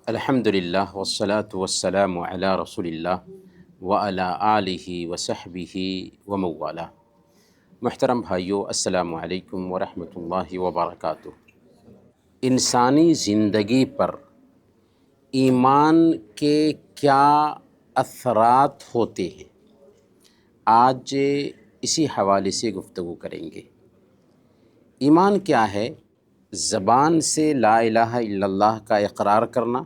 الحمدللہ والصلاة والسلام علی رسول اللہ وعلی آلہ وصحبہ وموالا۔ محترم بھائیو، السلام علیکم ورحمۃ اللہ وبرکاتہ۔ انسانی زندگی پر ایمان کے کیا اثرات ہوتے ہیں، آج اسی حوالے سے گفتگو کریں گے۔ ایمان کیا ہے؟ زبان سے لا الہ الا اللہ کا اقرار کرنا،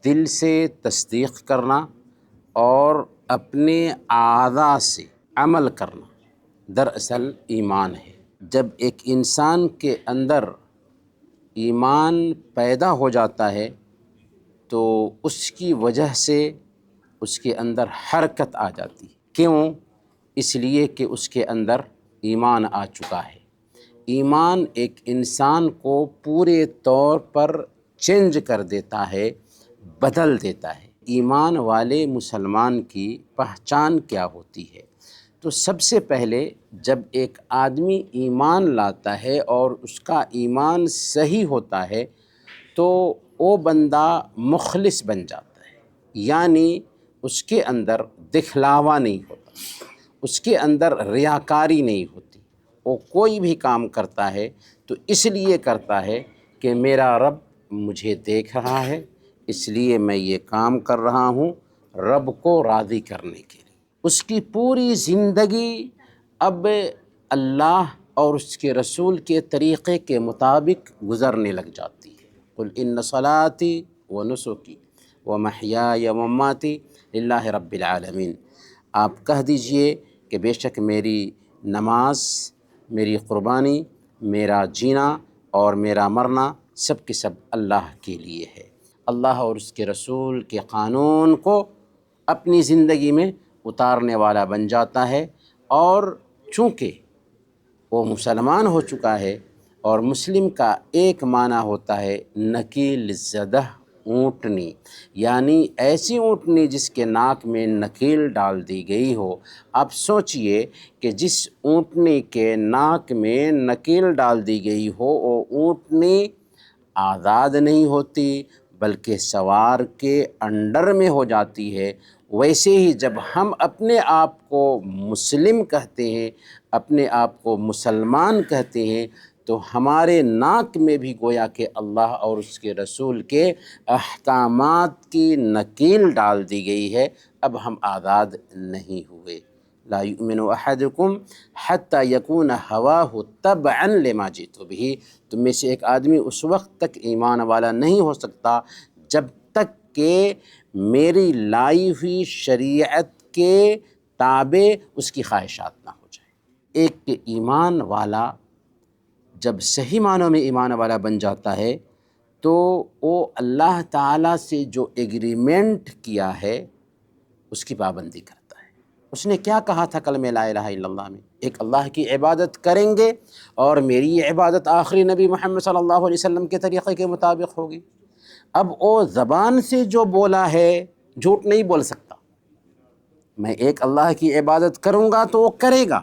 دل سے تصدیق کرنا اور اپنے اعضاء سے عمل کرنا دراصل ایمان ہے۔ جب ایک انسان کے اندر ایمان پیدا ہو جاتا ہے تو اس کی وجہ سے اس کے اندر حرکت آ جاتی ہے۔ کیوں؟ اس لیے کہ اس کے اندر ایمان آ چکا ہے۔ ایمان ایک انسان کو پورے طور پر چینج کر دیتا ہے، بدل دیتا ہے۔ ایمان والے مسلمان کی پہچان کیا ہوتی ہے؟ تو سب سے پہلے جب ایک آدمی ایمان لاتا ہے اور اس کا ایمان صحیح ہوتا ہے تو وہ بندہ مخلص بن جاتا ہے، یعنی اس کے اندر دکھلاوا نہیں ہوتا، اس کے اندر ریاکاری نہیں ہوتی۔ وہ کوئی بھی کام کرتا ہے تو اس لیے کرتا ہے کہ میرا رب مجھے دیکھ رہا ہے، اس لیے میں یہ کام کر رہا ہوں رب کو راضی کرنے کے لیے۔ اس کی پوری زندگی اب اللہ اور اس کے رسول کے طریقے کے مطابق گزرنے لگ جاتی ہے۔ قل ان صلاتی و نسکی و محیای و مماتی للہ رب العالمین۔ آپ کہہ دیجئے کہ بے شک میری نماز، میری قربانی، میرا جینا اور میرا مرنا سب کے سب اللہ کے لیے ہے۔ اللہ اور اس کے رسول کے قانون کو اپنی زندگی میں اتارنے والا بن جاتا ہے، اور چونکہ وہ مسلمان ہو چکا ہے، اور مسلم کا ایک معنی ہوتا ہے نکیل زدہ اونٹنی، یعنی ایسی اونٹنی جس کے ناک میں نکیل ڈال دی گئی ہو۔ آپ سوچئے کہ جس اونٹنی کے ناک میں نکیل ڈال دی گئی ہو وہ اونٹنی آزاد نہیں ہوتی بلکہ سوار کے انڈر میں ہو جاتی ہے۔ ویسے ہی جب ہم اپنے آپ کو مسلم کہتے ہیں، اپنے آپ کو مسلمان کہتے ہیں، تو ہمارے ناک میں بھی گویا کہ اللہ اور اس کے رسول کے احکامات کی نکیل ڈال دی گئی ہے۔ اب ہم آزاد نہیں ہوئے۔ لا یؤمن احدکم حتی یکون ہواہ تبعا لما جئت بہ۔ تم میں سے ایک آدمی اس وقت تک ایمان والا نہیں ہو سکتا جب تک کہ میری لائی ہوئی شریعت کے تابع اس کی خواہشات نہ ہو جائے۔ ایک ایمان والا جب صحیح معنوں میں ایمان والا بن جاتا ہے تو وہ اللہ تعالیٰ سے جو ایگریمنٹ کیا ہے اس کی پابندی کرتا ہے۔ اس نے کیا کہا تھا کلمہ لا الہ الا اللہ میں؟ ایک اللہ کی عبادت کریں گے اور میری یہ عبادت آخری نبی محمد صلی اللہ علیہ وسلم کے طریقے کے مطابق ہوگی۔ اب وہ زبان سے جو بولا ہے جھوٹ نہیں بول سکتا۔ میں ایک اللہ کی عبادت کروں گا تو وہ کرے گا،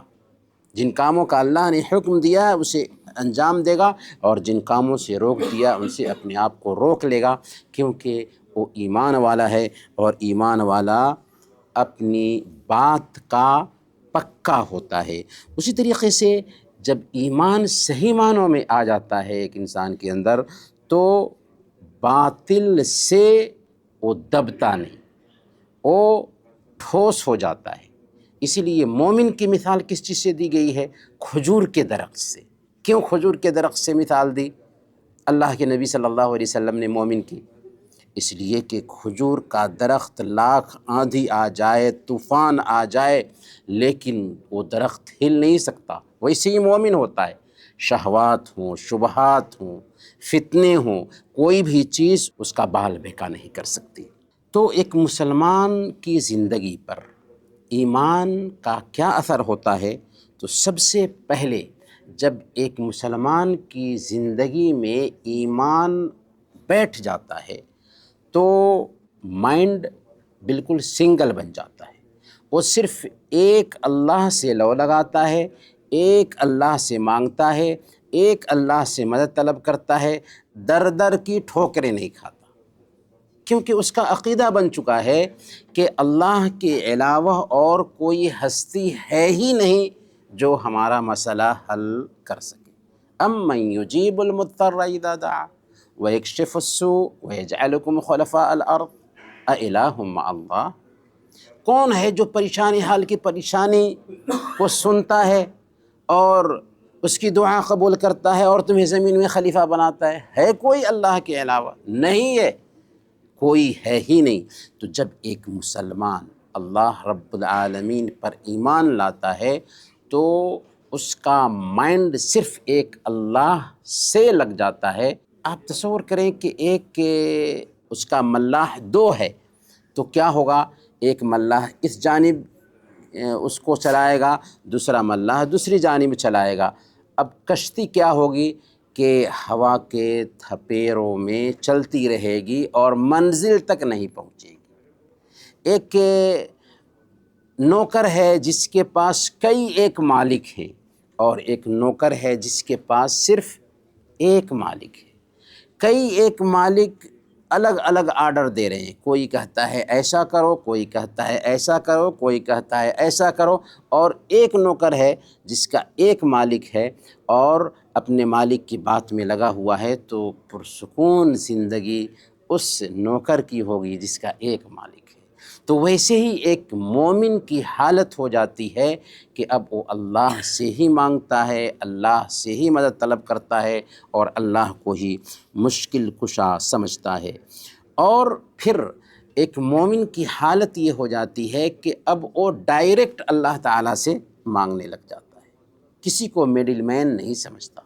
جن کاموں کا اللہ نے حکم دیا ہے اسے انجام دے گا، اور جن کاموں سے روک دیا ان سے اپنے آپ کو روک لے گا، کیونکہ وہ ایمان والا ہے، اور ایمان والا اپنی بات کا پکا ہوتا ہے۔ اسی طریقے سے جب ایمان صحیح معنوں میں آ جاتا ہے ایک انسان کے اندر تو باطل سے وہ دبتا نہیں، وہ ٹھوس ہو جاتا ہے۔ اسی لیے مومن کی مثال کس چیز سے دی گئی ہے؟ کھجور کے درخت سے۔ کیوں کھجور کے درخت سے مثال دی اللہ کے نبی صلی اللہ علیہ وسلم نے مومن کی؟ اس لیے کہ کھجور کا درخت لاکھ آندھی آ جائے، طوفان آ جائے، لیکن وہ درخت ہل نہیں سکتا۔ ویسے ہی مومن ہوتا ہے، شہوات ہوں، شبہات ہوں، فتنے ہوں، کوئی بھی چیز اس کا بال بہکا نہیں کر سکتی۔ تو ایک مسلمان کی زندگی پر ایمان کا کیا اثر ہوتا ہے؟ تو سب سے پہلے جب ایک مسلمان کی زندگی میں ایمان بیٹھ جاتا ہے تو مائنڈ بالکل سنگل بن جاتا ہے۔ وہ صرف ایک اللہ سے لو لگاتا ہے، ایک اللہ سے مانگتا ہے، ایک اللہ سے مدد طلب کرتا ہے، در در کی ٹھوکریں نہیں کھاتا۔ کیونکہ اس کا عقیدہ بن چکا ہے کہ اللہ کے علاوہ اور کوئی ہستی ہے ہی نہیں جو ہمارا مسئلہ حل کر سکے۔ امن یجیب المضطر اذا دعا ویکشف السوء ویجعلکم خلفاء الارض االہ مع اللہ، کون ہے جو پریشانی حال کی پریشانی کو سنتا ہے اور اس کی دعا قبول کرتا ہے اور تمہیں زمین میں خلیفہ بناتا ہے کوئی اللہ کے علاوہ؟ نہیں ہے، کوئی ہے ہی نہیں۔ تو جب ایک مسلمان اللہ رب العالمین پر ایمان لاتا ہے تو اس کا مائنڈ صرف ایک اللہ سے لگ جاتا ہے۔ آپ تصور کریں کہ ایک اس کا ملاح دو ہے تو کیا ہوگا، ایک ملاح اس جانب اس کو چلائے گا، دوسرا ملاح دوسری جانب چلائے گا۔ اب کشتی کیا ہوگی کہ ہوا کے تھپیروں میں چلتی رہے گی اور منزل تک نہیں پہنچے گی۔ ایک نوکر ہے جس کے پاس کئی ایک مالک ہیں، اور ایک نوکر ہے جس کے پاس صرف ایک مالک ہے۔ کئی ایک مالک الگ الگ آرڈر دے رہے ہیں، کوئی کہتا ہے ایسا کرو، کوئی کہتا ہے ایسا کرو، کوئی کہتا ہے ایسا کرو، اور ایک نوکر ہے جس کا ایک مالک ہے اور اپنے مالک کی بات میں لگا ہوا ہے، تو پرسکون زندگی اس نوکر کی ہوگی جس کا ایک مالک ہے۔ تو ویسے ہی ایک مومن کی حالت ہو جاتی ہے کہ اب وہ اللہ سے ہی مانگتا ہے، اللہ سے ہی مدد طلب کرتا ہے اور اللہ کو ہی مشکل کشا سمجھتا ہے۔ اور پھر ایک مومن کی حالت یہ ہو جاتی ہے کہ اب وہ ڈائریکٹ اللہ تعالیٰ سے مانگنے لگ جاتا ہے، کسی کو میڈل مین نہیں سمجھتا،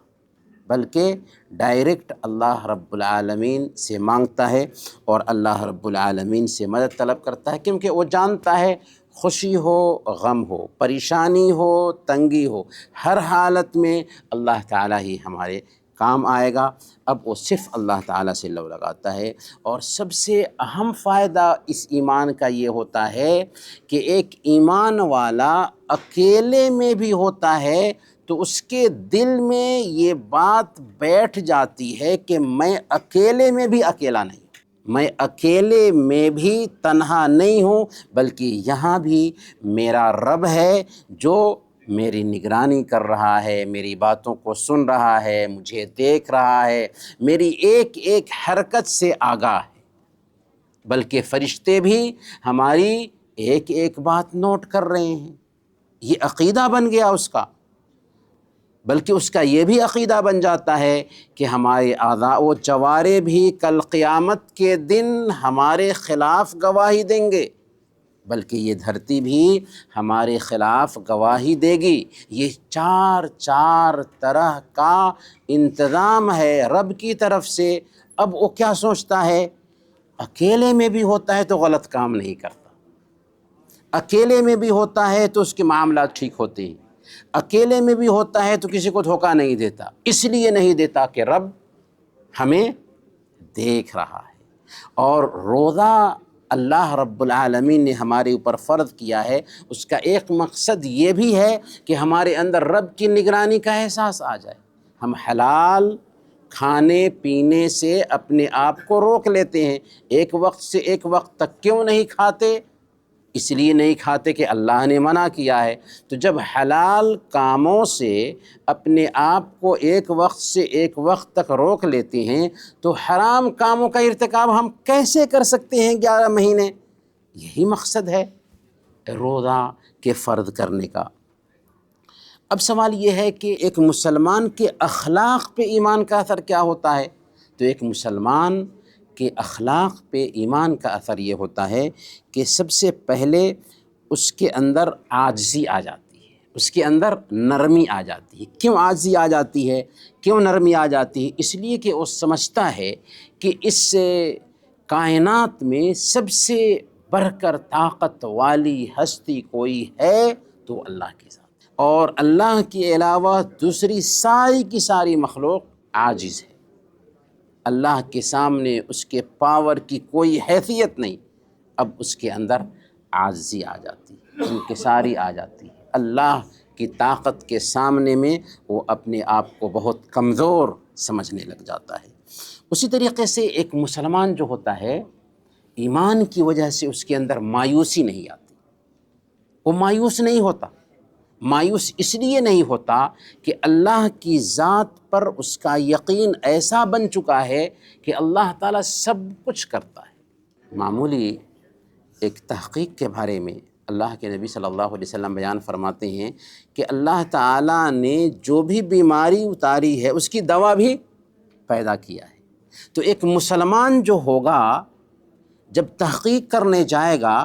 بلکہ ڈائریکٹ اللہ رب العالمین سے مانگتا ہے اور اللہ رب العالمین سے مدد طلب کرتا ہے، کیونکہ وہ جانتا ہے خوشی ہو غم ہو، پریشانی ہو تنگی ہو، ہر حالت میں اللہ تعالیٰ ہی ہمارے کام آئے گا۔ اب وہ صرف اللہ تعالیٰ سے لو لگاتا ہے۔ اور سب سے اہم فائدہ اس ایمان کا یہ ہوتا ہے کہ ایک ایمان والا اکیلے میں بھی ہوتا ہے تو اس کے دل میں یہ بات بیٹھ جاتی ہے کہ میں اکیلے میں بھی اکیلا نہیں، میں اکیلے میں بھی تنہا نہیں ہوں، بلکہ یہاں بھی میرا رب ہے جو میری نگرانی کر رہا ہے، میری باتوں کو سن رہا ہے، مجھے دیکھ رہا ہے، میری ایک ایک حرکت سے آگاہ ہے، بلکہ فرشتے بھی ہماری ایک ایک بات نوٹ کر رہے ہیں۔ یہ عقیدہ بن گیا اس کا، بلکہ اس کا یہ بھی عقیدہ بن جاتا ہے کہ ہمارے اعضاء و جوارح بھی کل قیامت کے دن ہمارے خلاف گواہی دیں گے، بلکہ یہ دھرتی بھی ہمارے خلاف گواہی دے گی۔ یہ چار طرح کا انتظام ہے رب کی طرف سے۔ اب وہ کیا سوچتا ہے، اکیلے میں بھی ہوتا ہے تو غلط کام نہیں کرتا، اکیلے میں بھی ہوتا ہے تو اس کے معاملات ٹھیک ہوتے ہیں، اکیلے میں بھی ہوتا ہے تو کسی کو دھوکہ نہیں دیتا، اس لیے نہیں دیتا کہ رب ہمیں دیکھ رہا ہے۔ اور روزہ اللہ رب العالمین نے ہمارے اوپر فرض کیا ہے، اس کا ایک مقصد یہ بھی ہے کہ ہمارے اندر رب کی نگرانی کا احساس آ جائے۔ ہم حلال کھانے پینے سے اپنے آپ کو روک لیتے ہیں، ایک وقت سے ایک وقت تک کیوں نہیں کھاتے؟ اس لیے نہیں کھاتے کہ اللہ نے منع کیا ہے۔ تو جب حلال کاموں سے اپنے آپ کو ایک وقت سے ایک وقت تک روک لیتے ہیں تو حرام کاموں کا ارتکاب ہم کیسے کر سکتے ہیں 11 مہینے؟ یہی مقصد ہے روزہ کے فرض کرنے کا۔ اب سوال یہ ہے کہ ایک مسلمان کے اخلاق پہ ایمان کا اثر کیا ہوتا ہے؟ تو ایک مسلمان کے اخلاق پہ ایمان کا اثر یہ ہوتا ہے کہ سب سے پہلے اس کے اندر عاجزی آ جاتی ہے، اس کے اندر نرمی آ جاتی ہے۔ کیوں عاجزی آ جاتی ہے، کیوں نرمی آ جاتی ہے؟ اس لیے کہ وہ سمجھتا ہے کہ اس کائنات میں سب سے بڑھ کر طاقت والی ہستی کوئی ہے تو اللہ کے ذات، اور اللہ کے علاوہ دوسری ساری کی ساری مخلوق عاجز ہے۔ اللہ کے سامنے اس کے پاور کی کوئی حیثیت نہیں۔ اب اس کے اندر عاجزی آ جاتی ہے، انکساری آ جاتی ہے۔ اللہ کی طاقت کے سامنے میں وہ اپنے آپ کو بہت کمزور سمجھنے لگ جاتا ہے۔ اسی طریقے سے ایک مسلمان جو ہوتا ہے ایمان کی وجہ سے اس کے اندر مایوسی نہیں آتی، وہ مایوس نہیں ہوتا۔ مایوس اس لیے نہیں ہوتا کہ اللہ کی ذات پر اس کا یقین ایسا بن چکا ہے کہ اللہ تعالیٰ سب کچھ کرتا ہے۔ معمولی ایک تحقیق کے بارے میں اللہ کے نبی صلی اللہ علیہ وسلم بیان فرماتے ہیں کہ اللہ تعالیٰ نے جو بھی بیماری اتاری ہے اس کی دوا بھی پیدا کیا ہے۔ تو ایک مسلمان جو ہوگا جب تحقیق کرنے جائے گا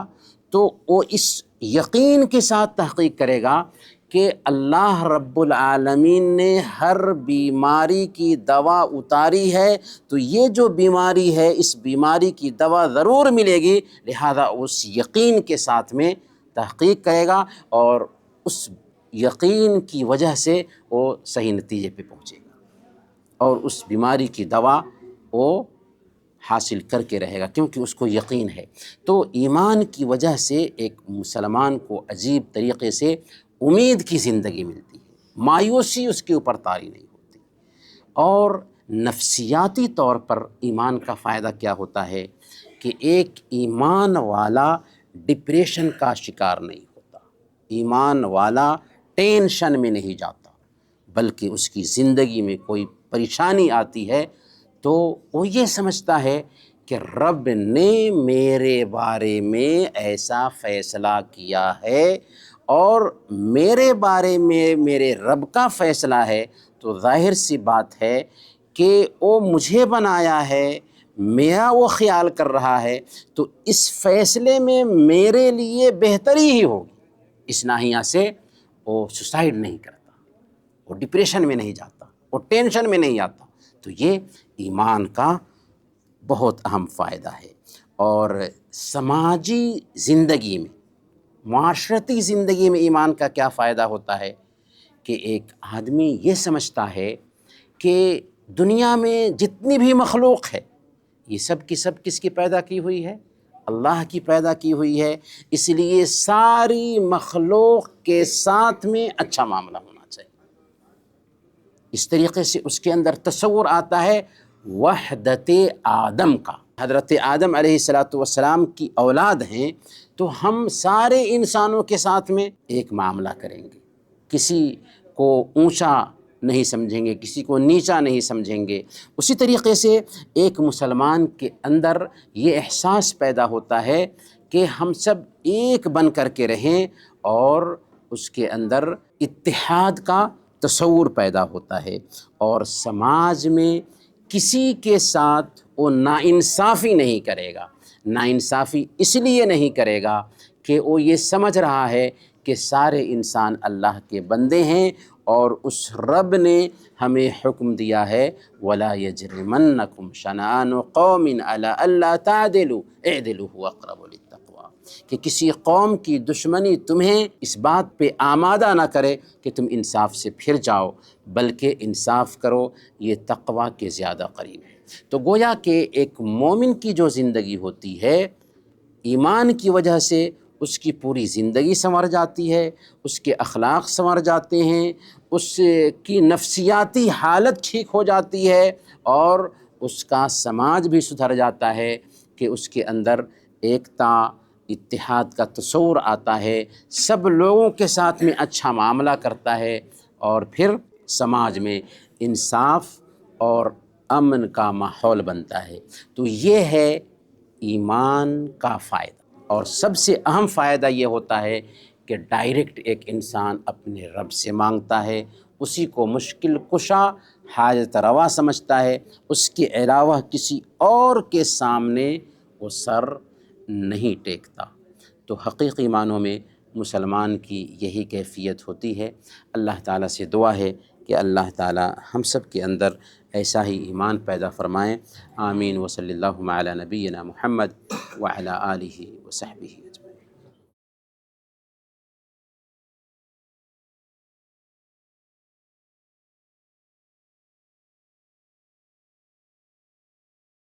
تو وہ اس یقین کے ساتھ تحقیق کرے گا کہ اللہ رب العالمین نے ہر بیماری کی دوا اتاری ہے، تو یہ جو بیماری ہے اس بیماری کی دوا ضرور ملے گی، لہذا اس یقین کے ساتھ میں تحقیق کرے گا اور اس یقین کی وجہ سے وہ صحیح نتیجے پہ پہنچے گا اور اس بیماری کی دوا وہ حاصل کر کے رہے گا، کیونکہ اس کو یقین ہے۔ تو ایمان کی وجہ سے ایک مسلمان کو عجیب طریقے سے امید کی زندگی ملتی ہے، مایوسی اس کے اوپر طاری نہیں ہوتی۔ اور نفسیاتی طور پر ایمان کا فائدہ کیا ہوتا ہے کہ ایک ایمان والا ڈپریشن کا شکار نہیں ہوتا، ایمان والا ٹینشن میں نہیں جاتا، بلکہ اس کی زندگی میں کوئی پریشانی آتی ہے تو وہ یہ سمجھتا ہے کہ رب نے میرے بارے میں ایسا فیصلہ کیا ہے اور میرے بارے میں میرے رب کا فیصلہ ہے، تو ظاہر سی بات ہے کہ وہ مجھے بنایا ہے، میرا وہ خیال کر رہا ہے، تو اس فیصلے میں میرے لیے بہتری ہی ہوگی۔ اس ناحیہ سے وہ سوسائڈ نہیں کرتا، وہ ڈپریشن میں نہیں جاتا، وہ ٹینشن میں نہیں آتا۔ تو یہ ایمان کا بہت اہم فائدہ ہے۔ اور سماجی زندگی میں، معاشرتی زندگی میں ایمان کا کیا فائدہ ہوتا ہے کہ ایک آدمی یہ سمجھتا ہے کہ دنیا میں جتنی بھی مخلوق ہے یہ سب کی سب کس کی پیدا کی ہوئی ہے؟ اللہ کی پیدا کی ہوئی ہے، اس لیے ساری مخلوق کے ساتھ میں اچھا معاملہ ہونا چاہیے۔ اس طریقے سے اس کے اندر تصور آتا ہے وحدت آدم کا۔ حضرت آدم علیہ السلام کی اولاد ہیں، تو ہم سارے انسانوں کے ساتھ میں ایک معاملہ کریں گے، کسی کو اونچا نہیں سمجھیں گے، کسی کو نیچا نہیں سمجھیں گے۔ اسی طریقے سے ایک مسلمان کے اندر یہ احساس پیدا ہوتا ہے کہ ہم سب ایک بن کر کے رہیں، اور اس کے اندر اتحاد کا تصور پیدا ہوتا ہے، اور سماج میں کسی کے ساتھ وہ ناانصافی نہیں کرے گا۔ ناانصافی اس لیے نہیں کرے گا کہ وہ یہ سمجھ رہا ہے کہ سارے انسان اللہ کے بندے ہیں، اور اس رب نے ہمیں حکم دیا ہے وَلَا يَجْرِمَنَّكُمْ شَنَآنُ قَوْمٍ عَلَىٰ أَلَّا تَعْدِلُوا اعْدِلُوا هُوَ أَقْرَبُ لِلتَّقْوَىٰ، کہ کسی قوم کی دشمنی تمہیں اس بات پہ آمادہ نہ کرے کہ تم انصاف سے پھر جاؤ، بلکہ انصاف کرو، یہ تقویٰ کے زیادہ قریب ہے۔ تو گویا کہ ایک مومن کی جو زندگی ہوتی ہے، ایمان کی وجہ سے اس کی پوری زندگی سنور جاتی ہے، اس کے اخلاق سنور جاتے ہیں، اس کی نفسیاتی حالت ٹھیک ہو جاتی ہے، اور اس کا سماج بھی سدھر جاتا ہے کہ اس کے اندر ایکتا، اتحاد کا تصور آتا ہے، سب لوگوں کے ساتھ میں اچھا معاملہ کرتا ہے، اور پھر سماج میں انصاف اور امن کا ماحول بنتا ہے۔ تو یہ ہے ایمان کا فائدہ۔ اور سب سے اہم فائدہ یہ ہوتا ہے کہ ڈائریکٹ ایک انسان اپنے رب سے مانگتا ہے، اسی کو مشکل کشا، حاجت روا سمجھتا ہے، اس کے علاوہ کسی اور کے سامنے وہ سر نہیں ٹیکتا۔ تو حقیقی معنوں میں مسلمان کی یہی کیفیت ہوتی ہے۔ اللہ تعالیٰ سے دعا ہے کہ اللہ تعالیٰ ہم سب کے اندر ایسا ہی ایمان پیدا فرمائیں۔ آمین۔ وصلی اللہ علی نبینا محمد وعلی آلہ وصحبہ۔